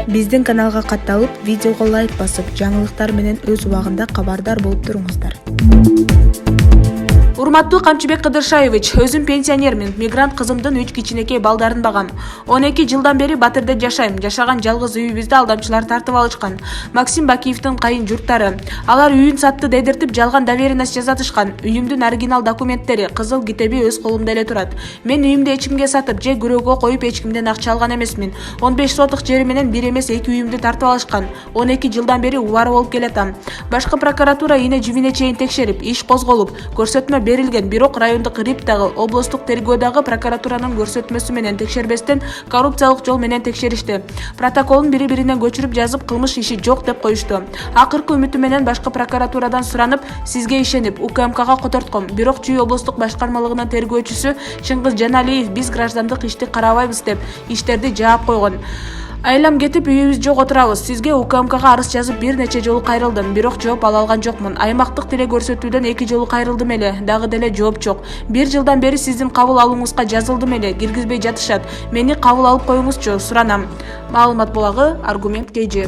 Биздин каналга катталып, видеого лайк басып, жаңылыктар менен өз убагында кабардар болуп туруңуздар. Урматтуу Камчыбек Кыдыршаевич, өзүм пенсионермин, мигрант кызымдын 3 кичинекей балдарын багам. 12 жылдан бери Батырда жашайм. Жашаган жалгыз үйүбүздү алдамчылар тартып алышкан. Максим Бакиевдин кайын журттары. Алар үйүн сатты дедиртип, жалган доверенность жазатышкан. Үйүмдүн оригинал документтери, кызыл китеби өз колумда эле турат. Мен үйүмдү эчкимге сатып, же күрөөгө коюп эчкимден акча алган эмесмин. 15 сотук жери менен бир эмес 2 үйүмдү тартып алышкан. 12 жылдан бери убары болуп келатам. Башкы прокуратура ийне жүбүнө чейин текшерип, иш козголуп, көрсөтмө берилген, бирок райондук РИП-дагы, облустук тергөөдөгү прокуратуранын көрсөтмөсү менен текшербестен коррупциялык жол менен текшеришти. Протоколун бири-биринен көчүрүп жазып, кылмыш иши жок деп коюшту. Акыркы үмүтү менен башкы прокуратурадан суранып, сизге ишенип, УКМКга котортком. Бирок Чүй облустук башкармалыгынын тергөөчүсү Чыңгыз Жаналиев биз граждандык ишти карабайбыз деп иштерди жаап койгон. Айлам кетип, үйүбүз жок отурабыз. Сизге УКМКга арыз жазып бир нече жолу кайрылдым, бирок жооп ала алган жокмун. Аймактык тиле көрсөтүүдөн 2 жолу кайрылдым эле, дагы деле жооп жок. 1 жылдан бери сиздин кабыл алууңузга жазылдым эле, киргизбей жатышат. Мени кабыл алып коюңузчу, суранам. Маалымат булагы, Аргумент КЖ.